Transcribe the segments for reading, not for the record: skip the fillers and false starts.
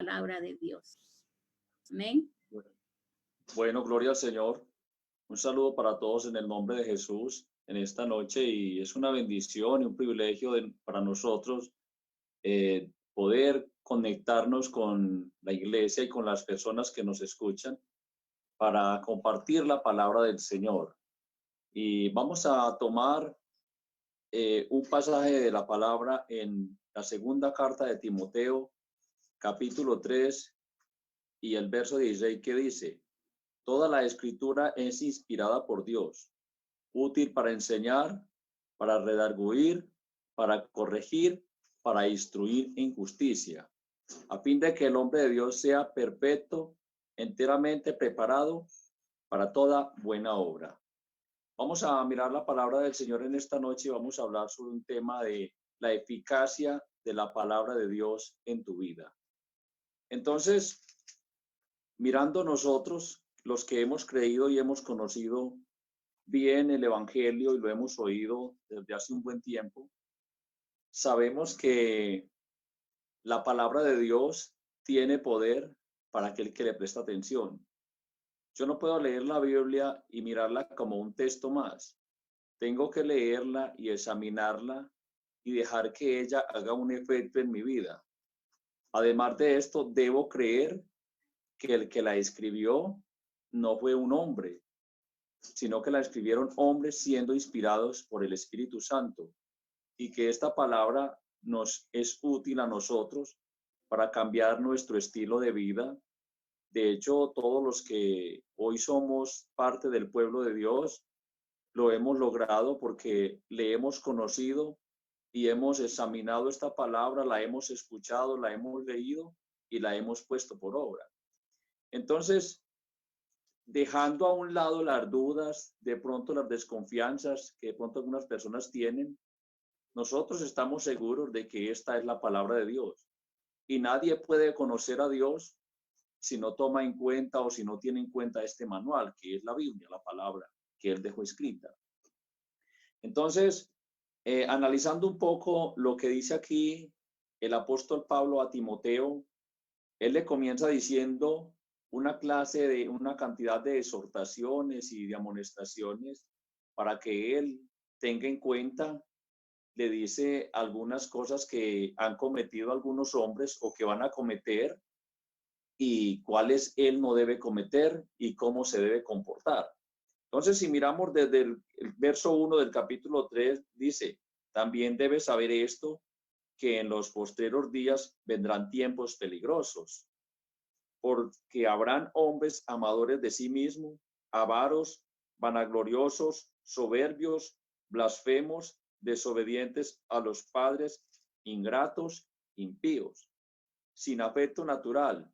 palabra de Dios. Amén. Bueno, gloria al Señor. Un saludo para todos en el nombre de Jesús en esta noche, y es una bendición y un privilegio para nosotros poder conectarnos con la iglesia y con las personas que nos escuchan para compartir la palabra del Señor. Y vamos a tomar un pasaje de la palabra en la segunda carta de Timoteo, capítulo 3 y el verso 16, que dice: toda la escritura es inspirada por Dios, útil para enseñar, para redarguir, para corregir, para instruir en justicia, a fin de que el hombre de Dios sea perfecto, enteramente preparado para toda buena obra. Vamos a mirar la palabra del Señor en esta noche y vamos a hablar sobre un tema de la eficacia de la palabra de Dios en tu vida. Entonces, mirando nosotros, los que hemos creído y hemos conocido bien el Evangelio y lo hemos oído desde hace un buen tiempo, sabemos que la palabra de Dios tiene poder para aquel que le presta atención. Yo no puedo leer la Biblia y mirarla como un texto más. Tengo que leerla y examinarla y dejar que ella haga un efecto en mi vida. Además de esto, debo creer que el que la escribió no fue un hombre, sino que la escribieron hombres siendo inspirados por el Espíritu Santo, y que esta palabra nos es útil a nosotros para cambiar nuestro estilo de vida. De hecho, todos los que hoy somos parte del pueblo de Dios, lo hemos logrado porque le hemos conocido y hemos examinado esta palabra, la hemos escuchado, la hemos leído y la hemos puesto por obra. Entonces, dejando a un lado las dudas, de pronto las desconfianzas que de pronto algunas personas tienen, nosotros estamos seguros de que esta es la palabra de Dios. Y nadie puede conocer a Dios si no toma en cuenta o si no tiene en cuenta este manual, que es la Biblia, la palabra que Él dejó escrita. Entonces, analizando un poco lo que dice aquí el apóstol Pablo a Timoteo, él le comienza diciendo una cantidad de exhortaciones y de amonestaciones para que él tenga en cuenta. Le dice algunas cosas que han cometido algunos hombres o que van a cometer, y cuáles él no debe cometer y cómo se debe comportar. Entonces, si miramos desde el verso 1 del capítulo 3, dice: también debes saber esto, que en los postreros días vendrán tiempos peligrosos, porque habrán hombres amadores de sí mismos, avaros, vanagloriosos, soberbios, blasfemos, desobedientes a los padres, ingratos, impíos, sin afecto natural,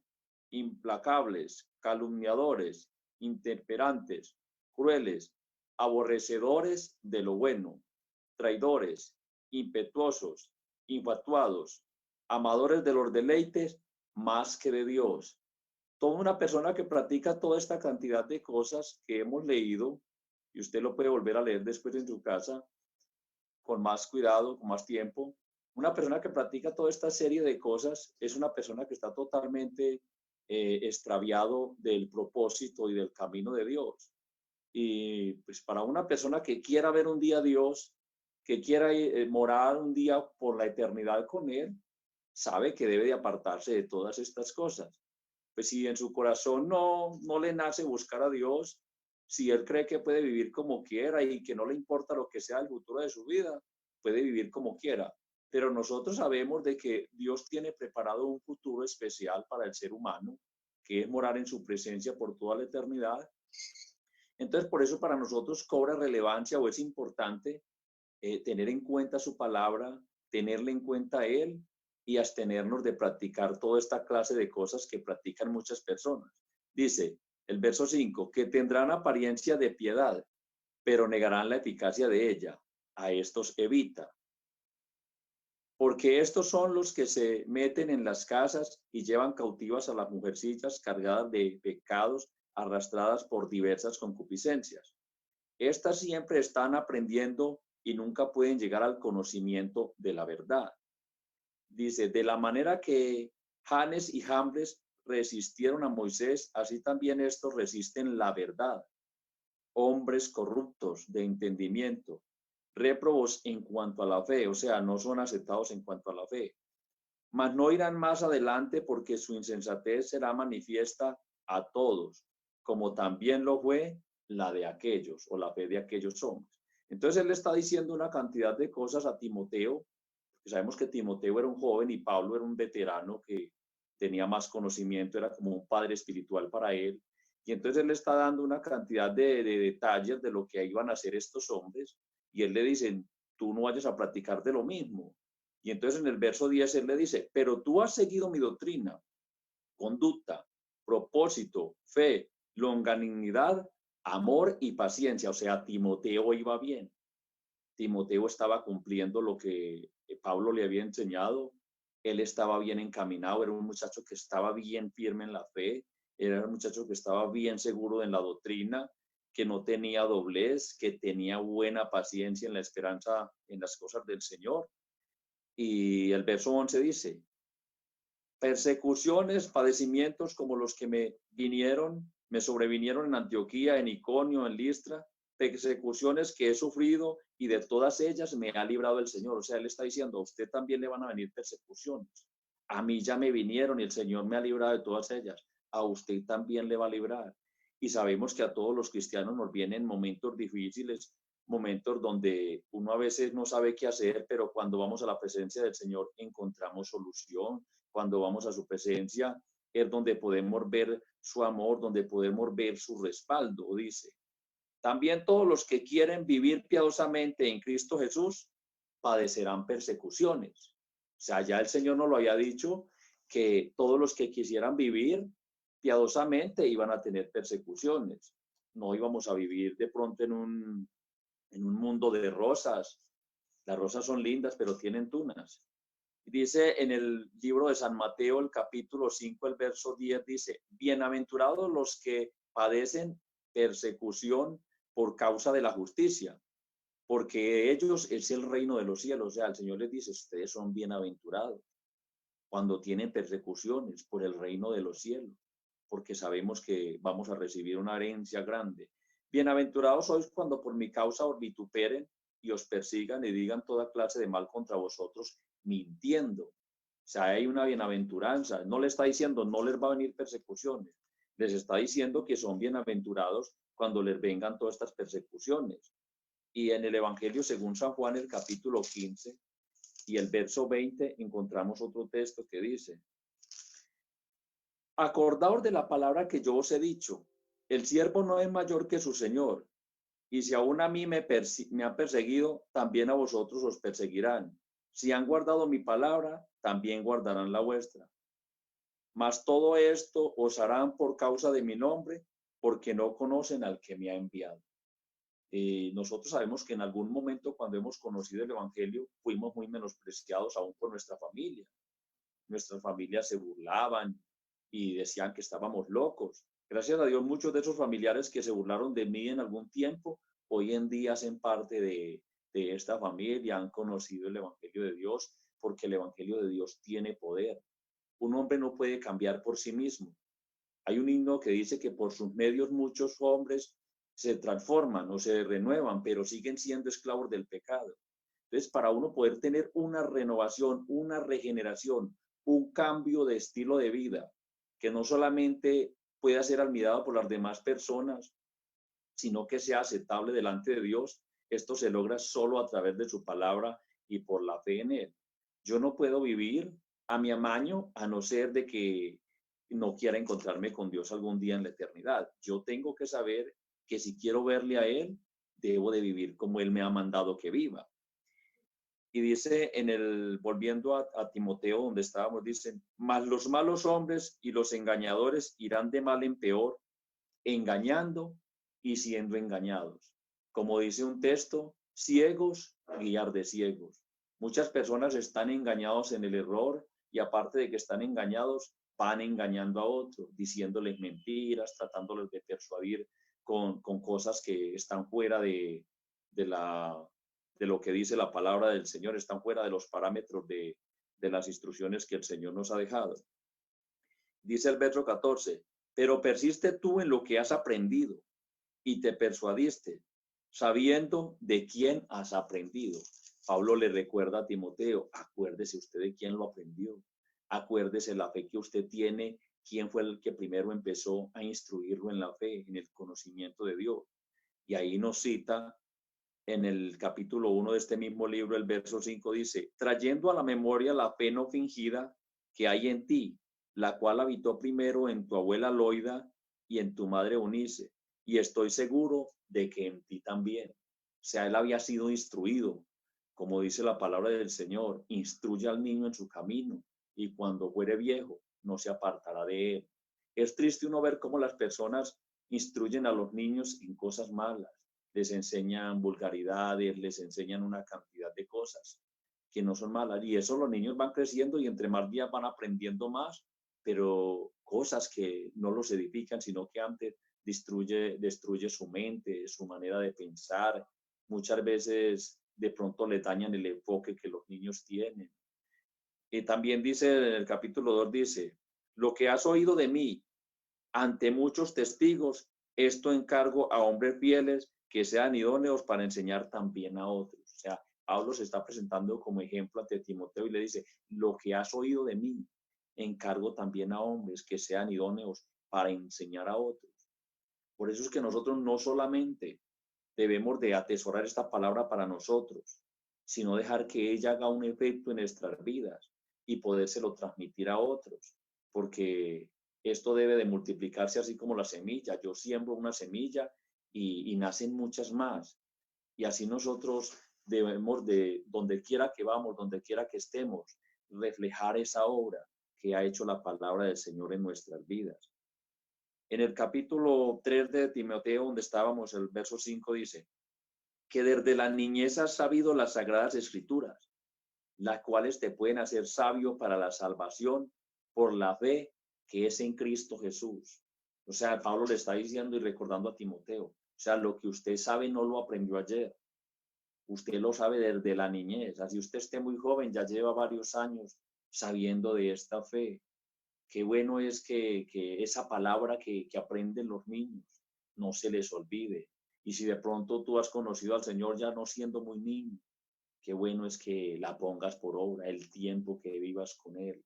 implacables, calumniadores, intemperantes, crueles, aborrecedores de lo bueno, traidores, impetuosos, infatuados, amadores de los deleites más que de Dios. Toda una persona que practica toda esta cantidad de cosas que hemos leído, y usted lo puede volver a leer después en su casa con más cuidado, con más tiempo. Una persona que practica toda esta serie de cosas es una persona que está totalmente extraviado del propósito y del camino de Dios. Y pues para una persona que quiera ver un día a Dios, que quiera morar un día por la eternidad con Él, sabe que debe de apartarse de todas estas cosas. Pues si en su corazón no le nace buscar a Dios, si él cree que puede vivir como quiera y que no le importa lo que sea el futuro de su vida, puede vivir como quiera. Pero nosotros sabemos de que Dios tiene preparado un futuro especial para el ser humano, que es morar en su presencia por toda la eternidad. Entonces, por eso para nosotros cobra relevancia o es importante tener en cuenta su palabra, tenerle en cuenta a Él y abstenernos de practicar toda esta clase de cosas que practican muchas personas. Dice el verso 5, que tendrán apariencia de piedad, pero negarán la eficacia de ella. A estos evita. Porque estos son los que se meten en las casas y llevan cautivas a las mujercillas cargadas de pecados, arrastradas por diversas concupiscencias. Estas siempre están aprendiendo y nunca pueden llegar al conocimiento de la verdad. Dice, de la manera que Janes y Jambres resistieron a Moisés, así también estos resisten la verdad. Hombres corruptos de entendimiento, réprobos en cuanto a la fe, o sea, no son aceptados en cuanto a la fe. Mas no irán más adelante porque su insensatez será manifiesta a todos, como también lo fue la de aquellos o la fe de aquellos hombres. Entonces él le está diciendo una cantidad de cosas a Timoteo, porque sabemos que Timoteo era un joven y Pablo era un veterano que tenía más conocimiento, era como un padre espiritual para él. Y entonces él le está dando una cantidad de detalles de lo que iban a hacer estos hombres y él le dice, tú no vayas a practicar de lo mismo. Y entonces en el verso 10 él le dice, pero tú has seguido mi doctrina, conducta, propósito, fe, longanimidad, amor y paciencia. O sea, Timoteo iba bien. Timoteo estaba cumpliendo lo que Pablo le había enseñado. Él estaba bien encaminado, era un muchacho que estaba bien firme en la fe, era un muchacho que estaba bien seguro en la doctrina, que no tenía doblez, que tenía buena paciencia en la esperanza en las cosas del Señor. Y el verso 11 dice, persecuciones, padecimientos como los que me sobrevinieron en Antioquía, en Iconio, en Listra, persecuciones que he sufrido y de todas ellas me ha librado el Señor. O sea, él está diciendo, a usted también le van a venir persecuciones. A mí ya me vinieron y el Señor me ha librado de todas ellas. A usted también le va a librar. Y sabemos que a todos los cristianos nos vienen momentos difíciles, momentos donde uno a veces no sabe qué hacer, pero cuando vamos a la presencia del Señor encontramos solución. Cuando vamos a su presencia es donde podemos ver su amor, donde podemos ver su respaldo, dice. También todos los que quieren vivir piadosamente en Cristo Jesús padecerán persecuciones. O sea, ya el Señor nos lo había dicho que todos los que quisieran vivir piadosamente iban a tener persecuciones. No íbamos a vivir de pronto en un mundo de rosas. Las rosas son lindas, pero tienen tunas. Dice en el libro de San Mateo, el capítulo 5, el verso 10, dice, bienaventurados los que padecen persecución por causa de la justicia, porque ellos es el reino de los cielos. O sea, el Señor les dice, ustedes son bienaventurados cuando tienen persecuciones por el reino de los cielos, porque sabemos que vamos a recibir una herencia grande. Bienaventurados sois cuando por mi causa os vituperen y os persigan y digan toda clase de mal contra vosotros, mintiendo. O sea, hay una bienaventuranza. No le está diciendo no les va a venir persecuciones. Les está diciendo que son bienaventurados cuando les vengan todas estas persecuciones. Y en el Evangelio según San Juan, el capítulo 15 y el verso 20, encontramos otro texto que dice, acordaos de la palabra que yo os he dicho, el siervo no es mayor que su señor, y si aún a mí me han perseguido, también a vosotros os perseguirán. Si han guardado mi palabra, también guardarán la vuestra. Mas todo esto os harán por causa de mi nombre, porque no conocen al que me ha enviado. Nosotros sabemos que en algún momento cuando hemos conocido el Evangelio, fuimos muy menospreciados aún por nuestra familia. Nuestras familias se burlaban y decían que estábamos locos. Gracias a Dios, muchos de esos familiares que se burlaron de mí en algún tiempo, hoy en día hacen parte de esta familia, han conocido el Evangelio de Dios, porque el Evangelio de Dios tiene poder. Un hombre no puede cambiar por sí mismo. Hay un himno que dice que por sus medios muchos hombres se transforman o se renuevan, pero siguen siendo esclavos del pecado. Entonces, para uno poder tener una renovación, una regeneración, un cambio de estilo de vida, que no solamente pueda ser admirado por las demás personas, sino que sea aceptable delante de Dios, esto se logra solo a través de su palabra y por la fe en Él. Yo no puedo vivir a mi amaño a no ser de que no quiera encontrarme con Dios algún día en la eternidad. Yo tengo que saber que si quiero verle a Él, debo de vivir como Él me ha mandado que viva. Y dice volviendo a Timoteo, donde estábamos, dicen, mas los malos hombres y los engañadores irán de mal en peor, engañando y siendo engañados. Como dice un texto, ciegos, guiar de ciegos. Muchas personas están engañados en el error y aparte de que están engañados, van engañando a otros, diciéndoles mentiras, tratándoles de persuadir con cosas que están fuera de lo que dice la palabra del Señor, están fuera de los parámetros de las instrucciones que el Señor nos ha dejado. Dice el verso 14, pero persiste tú en lo que has aprendido y te persuadiste, sabiendo de quién has aprendido. Pablo le recuerda a Timoteo, acuérdese usted de quién lo aprendió, acuérdese la fe que usted tiene, quién fue el que primero empezó a instruirlo en la fe, en el conocimiento de Dios. Y ahí nos cita en el capítulo 1 de este mismo libro, el verso 5 dice, trayendo a la memoria la fe no fingida que hay en ti, la cual habitó primero en tu abuela Loida y en tu madre Eunice, y estoy seguro de que en ti también. O sea, él había sido instruido, como dice la palabra del Señor, instruye al niño en su camino, y cuando fuere viejo, no se apartará de él. Es triste uno ver cómo las personas instruyen a los niños en cosas malas, les enseñan vulgaridades, les enseñan una cantidad de cosas que no son malas. Y eso los niños van creciendo y entre más días van aprendiendo más, pero cosas que no los edifican, sino que antes destruye su mente, su manera de pensar. Muchas veces de pronto le dañan el enfoque que los niños tienen. Y también dice en el capítulo 2, dice, lo que has oído de mí ante muchos testigos, esto encargo a hombres fieles que sean idóneos para enseñar también a otros. O sea, Pablo se está presentando como ejemplo ante Timoteo y le dice, lo que has oído de mí, encargo también a hombres que sean idóneos para enseñar a otros. Por eso es que nosotros no solamente debemos de atesorar esta palabra para nosotros, sino dejar que ella haga un efecto en nuestras vidas y podérselo transmitir a otros, porque esto debe de multiplicarse así como la semilla. Yo siembro una semilla y nacen muchas más. Y así nosotros debemos de, donde quiera que vamos, donde quiera que estemos, reflejar esa obra que ha hecho la palabra del Señor en nuestras vidas. En el capítulo 3 de Timoteo, donde estábamos, el verso 5 dice, que desde la niñez has sabido las sagradas escrituras, las cuales te pueden hacer sabio para la salvación por la fe que es en Cristo Jesús. O sea, Pablo le está diciendo y recordando a Timoteo, o sea, lo que usted sabe no lo aprendió ayer, usted lo sabe desde la niñez, así usted esté muy joven, ya lleva varios años sabiendo de esta fe. Qué bueno es que esa palabra que aprenden los niños no se les olvide. Y si de pronto tú has conocido al Señor ya no siendo muy niño, qué bueno es que la pongas por obra el tiempo que vivas con Él.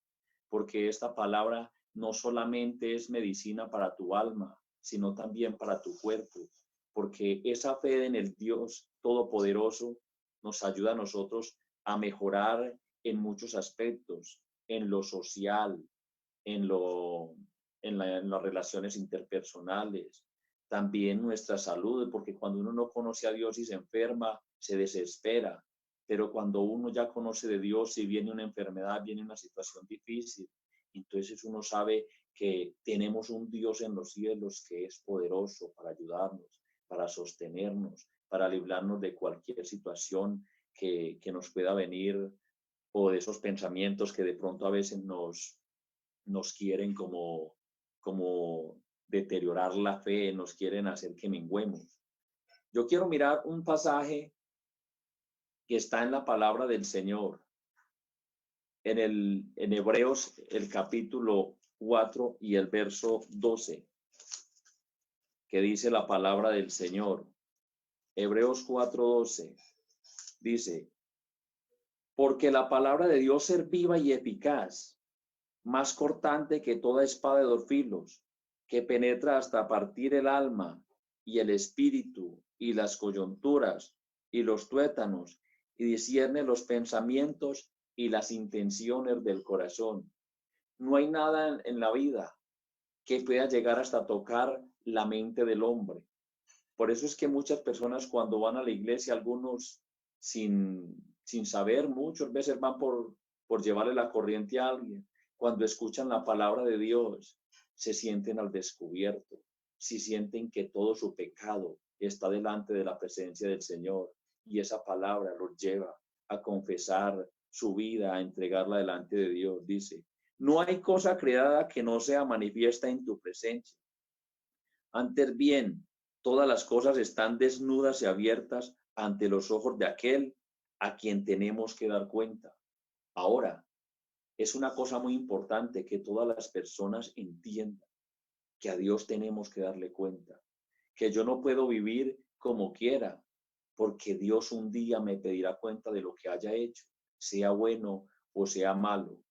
Porque esta palabra no solamente es medicina para tu alma, sino también para tu cuerpo. Porque esa fe en el Dios Todopoderoso nos ayuda a nosotros a mejorar en muchos aspectos, en lo social, en las relaciones interpersonales, también nuestra salud, porque cuando uno no conoce a Dios y se enferma, se desespera, pero cuando uno ya conoce de Dios, si viene una enfermedad, viene una situación difícil, entonces uno sabe que tenemos un Dios en los cielos que es poderoso para ayudarnos, para sostenernos, para librarnos de cualquier situación que nos pueda venir o de esos pensamientos que de pronto a veces nos quieren como deteriorar la fe, nos quieren hacer que menguemos. Yo quiero mirar un pasaje que está en la palabra del Señor, en Hebreos, el capítulo 4 y el verso 12, que dice la palabra del Señor. Hebreos 4:12 dice, porque la palabra de Dios es viva y eficaz, más cortante que toda espada de dos filos, que penetra hasta partir el alma y el espíritu y las coyunturas y los tuétanos, y discierne los pensamientos y las intenciones del corazón. No hay nada en la vida que pueda llegar hasta tocar la mente del hombre. Por eso es que muchas personas cuando van a la iglesia, algunos sin saber, muchas veces van por llevarle la corriente a alguien. Cuando escuchan la palabra de Dios, se sienten al descubierto, si sienten que todo su pecado está delante de la presencia del Señor y esa palabra los lleva a confesar su vida, a entregarla delante de Dios. Dice, no hay cosa creada que no sea manifiesta en tu presencia. Antes bien, todas las cosas están desnudas y abiertas ante los ojos de aquel a quien tenemos que dar cuenta. Ahora, es una cosa muy importante que todas las personas entiendan que a Dios tenemos que darle cuenta, que yo no puedo vivir como quiera, porque Dios un día me pedirá cuenta de lo que haya hecho, sea bueno o sea malo.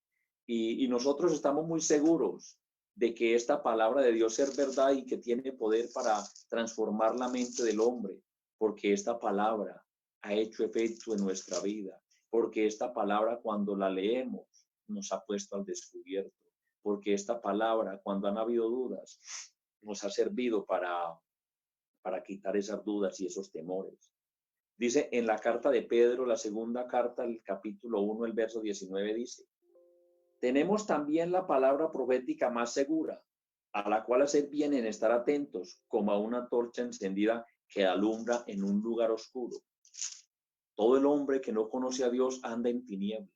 Y nosotros estamos muy seguros de que esta palabra de Dios es verdad y que tiene poder para transformar la mente del hombre, porque esta palabra ha hecho efecto en nuestra vida, porque esta palabra cuando la leemos nos ha puesto al descubierto, porque esta palabra cuando han habido dudas nos ha servido para quitar esas dudas y esos temores. Dice en la carta de Pedro, la segunda carta, el capítulo 1, el verso 19 dice: tenemos también la palabra profética más segura, a la cual hacer bien en estar atentos, como a una torcha encendida que alumbra en un lugar oscuro. Todo el hombre que no conoce a Dios anda en tinieblas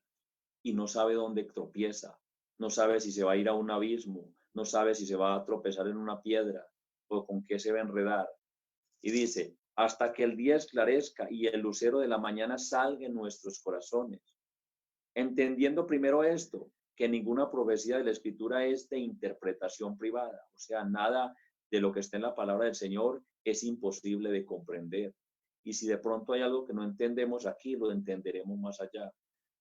y no sabe dónde tropieza, no sabe si se va a ir a un abismo, no sabe si se va a tropezar en una piedra o con qué se va a enredar. Y dice, hasta que el día esclarezca y el lucero de la mañana salga en nuestros corazones. Entendiendo primero esto, que ninguna profecía de la Escritura es de interpretación privada, o sea, nada de lo que está en la palabra del Señor es imposible de comprender. Y si de pronto hay algo que no entendemos aquí, lo entenderemos más allá.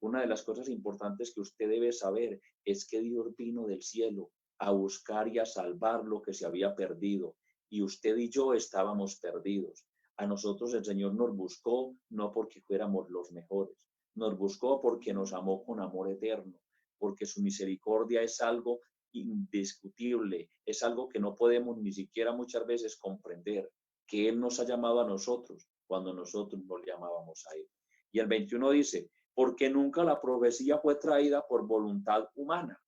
Una de las cosas importantes que usted debe saber es que Dios vino del cielo a buscar y a salvar lo que se había perdido. Y usted y yo estábamos perdidos. A nosotros el Señor nos buscó no porque fuéramos los mejores. Nos buscó porque nos amó con amor eterno, porque su misericordia es algo indiscutible, es algo que no podemos ni siquiera muchas veces comprender, que Él nos ha llamado a nosotros cuando nosotros nos llamábamos a Él. Y el 21 dice, porque nunca la profecía fue traída por voluntad humana,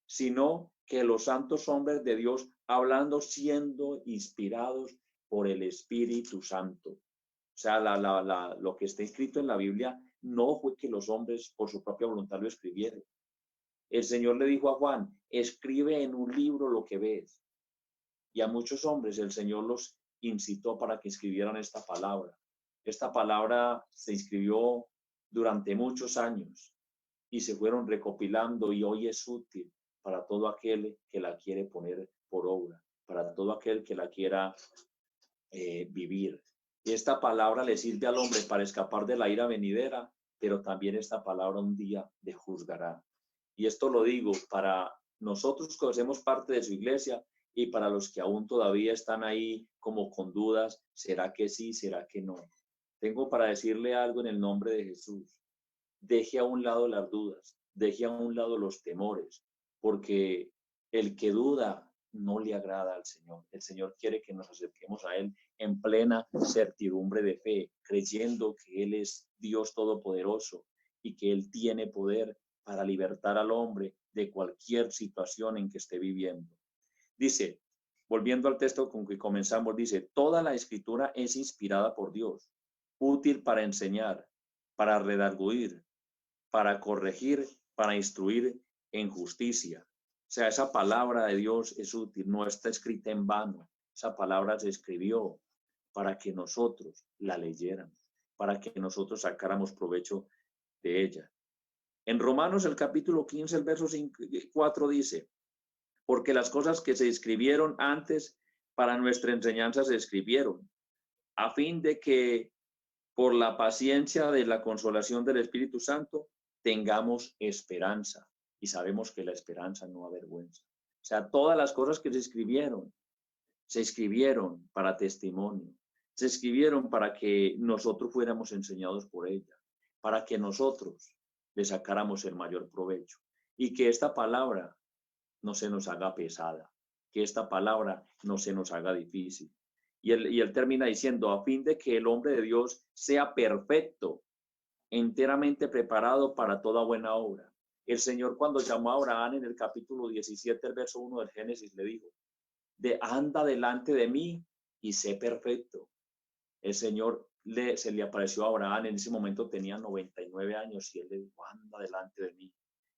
sino que los santos hombres de Dios hablando siendo inspirados por el Espíritu Santo. O sea, lo que está escrito en la Biblia no fue que los hombres por su propia voluntad lo escribieron. El Señor le dijo a Juan, escribe en un libro lo que ves. Y a muchos hombres el Señor los incitó para que escribieran esta palabra. Esta palabra se escribió durante muchos años y se fueron recopilando y hoy es útil para todo aquel que la quiere poner por obra, para todo aquel que la quiera vivir. Y esta palabra le sirve al hombre para escapar de la ira venidera, pero también esta palabra un día le juzgará. Y esto lo digo para nosotros que hacemos parte de su iglesia y para los que aún todavía están ahí como con dudas, ¿será que sí, será que no? Tengo para decirle algo en el nombre de Jesús. Deje a un lado las dudas, deje a un lado los temores, porque el que duda no le agrada al Señor. El Señor quiere que nos acerquemos a Él en plena certidumbre de fe, creyendo que Él es Dios Todopoderoso y que Él tiene poder para libertar al hombre de cualquier situación en que esté viviendo. Dice, volviendo al texto con que comenzamos, dice, toda la escritura es inspirada por Dios, útil para enseñar, para redarguir, para corregir, para instruir en justicia. O sea, esa palabra de Dios es útil, no está escrita en vano. Esa palabra se escribió para que nosotros la leyéramos, para que nosotros sacáramos provecho de ella. En Romanos, el capítulo 15, el verso 4 dice, porque las cosas que se escribieron antes para nuestra enseñanza se escribieron, a fin de que por la paciencia de la consolación del Espíritu Santo tengamos esperanza. Y sabemos que la esperanza no avergüenza. O sea, todas las cosas que se escribieron para testimonio, se escribieron para que nosotros fuéramos enseñados por ella, para que nosotros le sacáramos el mayor provecho y que esta palabra no se nos haga pesada, que esta palabra no se nos haga difícil. Y él termina diciendo, a fin de que el hombre de Dios sea perfecto, enteramente preparado para toda buena obra. El Señor cuando llamó a Abraham en el capítulo 17, el verso 1 del Génesis, le dijo, anda delante de mí y sé perfecto. El Señor se le apareció a Abraham, en ese momento tenía 99 años y él le dijo, anda delante de mí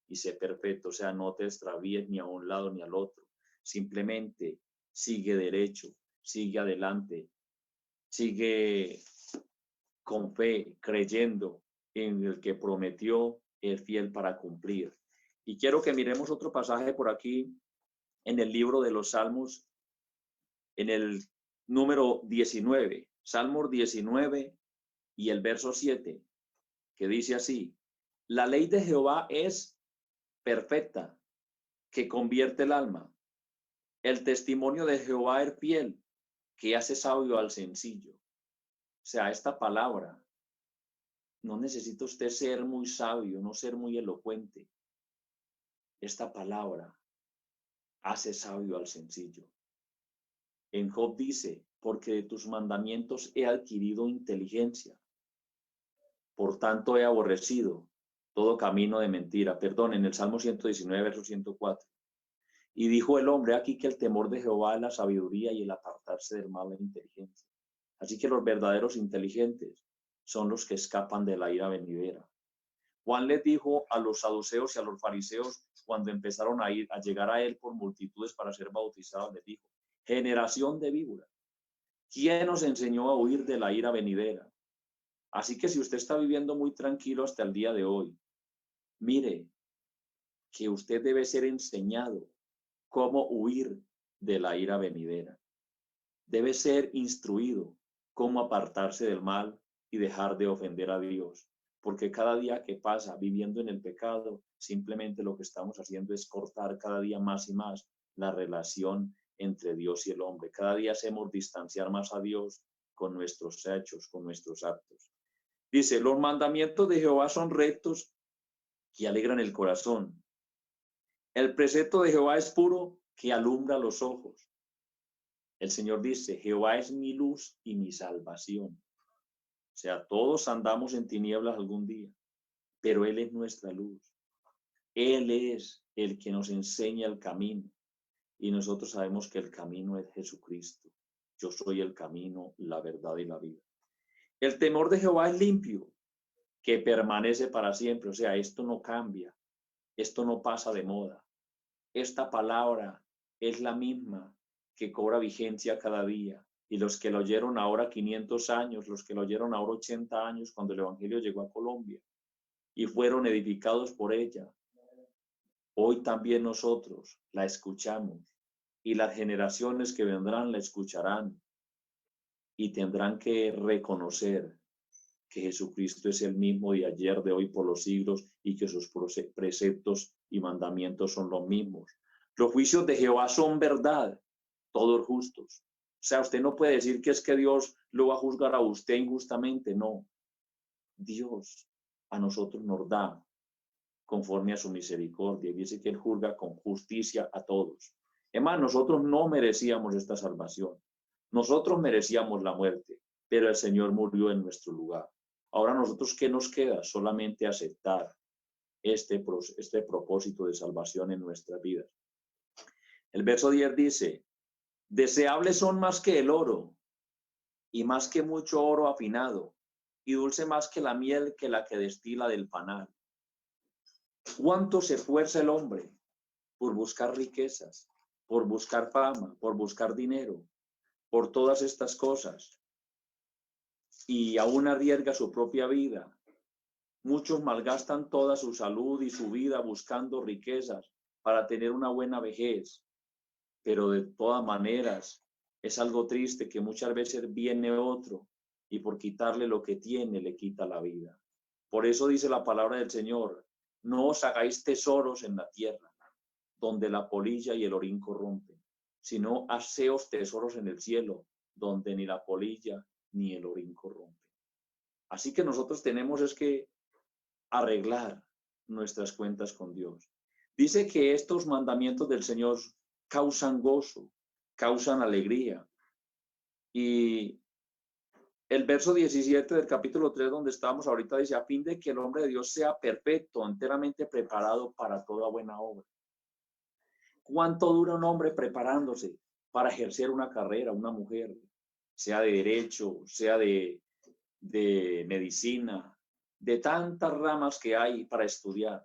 y sé perfecto. O sea, no te extravíes ni a un lado ni al otro. Simplemente sigue derecho, sigue adelante, sigue con fe, creyendo en el que prometió, el fiel para cumplir. Y quiero que miremos otro pasaje por aquí en el libro de los Salmos, en el número 19, Salmos 19 y el verso 7, que dice así: la ley de Jehová es perfecta, que convierte el alma. El testimonio de Jehová es fiel, que hace sabio al sencillo. O sea, esta palabra, no necesita usted ser muy sabio, no ser muy elocuente. Esta palabra hace sabio al sencillo. En Job dice, porque de tus mandamientos he adquirido inteligencia. Por tanto he aborrecido todo camino de mentira. Perdón, en el Salmo 119, verso 104. Y dijo el hombre aquí que el temor de Jehová es la sabiduría y el apartarse del mal la inteligencia. Así que los verdaderos inteligentes son los que escapan de la ira venidera. Juan les dijo a los saduceos y a los fariseos cuando empezaron a llegar a él por multitudes para ser bautizados, les dijo: generación de víboras, ¿quién nos enseñó a huir de la ira venidera? Así que si usted está viviendo muy tranquilo hasta el día de hoy, mire que usted debe ser enseñado cómo huir de la ira venidera. Debe ser instruido cómo apartarse del mal y dejar de ofender a Dios. Porque cada día que pasa viviendo en el pecado, simplemente lo que estamos haciendo es cortar cada día más y más la relación entre Dios y el hombre. Cada día hacemos distanciar más a Dios con nuestros hechos, con nuestros actos. Dice, los mandamientos de Jehová son rectos y alegran el corazón. El precepto de Jehová es puro, que alumbra los ojos. El Señor dice, Jehová es mi luz y mi salvación. O sea, todos andamos en tinieblas algún día, pero Él es nuestra luz. Él es el que nos enseña el camino. Y nosotros sabemos que el camino es Jesucristo. Yo soy el camino, la verdad y la vida. El temor de Jehová es limpio, que permanece para siempre. O sea, esto no cambia. Esto no pasa de moda. Esta palabra es la misma que cobra vigencia cada día. Y los que lo oyeron ahora 500 años, los que lo oyeron ahora 80 años, cuando el Evangelio llegó a Colombia y fueron edificados por ella, hoy también nosotros la escuchamos y las generaciones que vendrán la escucharán y tendrán que reconocer que Jesucristo es el mismo de ayer, de hoy, por los siglos y que sus preceptos y mandamientos son los mismos. Los juicios de Jehová son verdad, todos justos. O sea, usted no puede decir que es que Dios lo va a juzgar a usted injustamente. No. Dios a nosotros nos da conforme a su misericordia. Y dice que Él juzga con justicia a todos. Es más, nosotros no merecíamos esta salvación. Nosotros merecíamos la muerte, pero el Señor murió en nuestro lugar. Ahora nosotros, ¿qué nos queda? Solamente aceptar este propósito de salvación en nuestras vidas. El verso 10 dice, deseables son más que el oro y más que mucho oro afinado y dulce más que la miel que la que destila del panal. ¿Cuánto se esfuerza el hombre por buscar riquezas, por buscar fama, por buscar dinero, por todas estas cosas? Y aún arriesga su propia vida. Muchos malgastan toda su salud y su vida buscando riquezas para tener una buena vejez. Pero de todas maneras es algo triste que muchas veces viene otro y por quitarle lo que tiene le quita la vida. Por eso dice la palabra del Señor, no os hagáis tesoros en la tierra, donde la polilla y el orín corrompen, sino haceos tesoros en el cielo, donde ni la polilla ni el orín corrompen. Así que nosotros tenemos es que arreglar nuestras cuentas con Dios. Dice que estos mandamientos del Señor causan gozo, causan alegría. Y el verso 17 del capítulo 3, donde estamos ahorita, dice, a fin de que el hombre de Dios sea perfecto, enteramente preparado para toda buena obra. ¿Cuánto dura un hombre preparándose para ejercer una carrera, una mujer, sea de derecho, sea de medicina, de tantas ramas que hay para estudiar,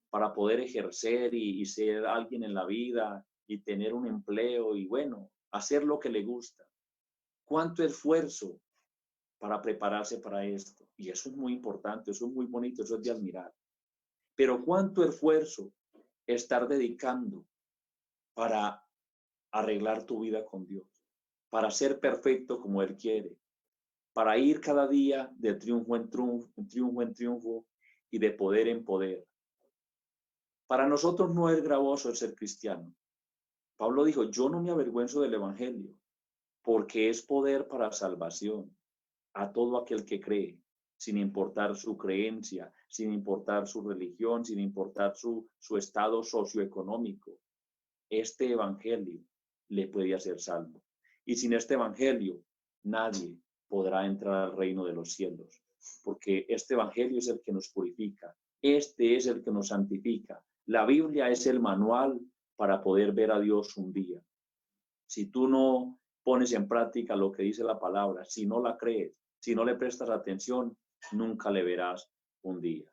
para poder ejercer y ser alguien en la vida y tener un empleo y bueno, hacer lo que le gusta? ¿Cuánto esfuerzo para prepararse para esto? Y eso es muy importante, eso es muy bonito, eso es de admirar. Pero ¿cuánto esfuerzo estar dedicando para arreglar tu vida con Dios, para ser perfecto como Él quiere, para ir cada día de triunfo en triunfo y de poder en poder. Para nosotros no es gravoso el ser cristiano. Pablo dijo, yo no me avergüenzo del evangelio, porque es poder para salvación a todo aquel que cree, sin importar su creencia, sin importar su religión, sin importar su estado socioeconómico. Este evangelio le puede hacer salvo. Y sin este evangelio, nadie podrá entrar al reino de los cielos, porque este evangelio es el que nos purifica, este es el que nos santifica. La Biblia es el manual para poder ver a Dios un día. Si tú no pones en práctica lo que dice la palabra, si no la crees, si no le prestas atención, nunca le verás un día.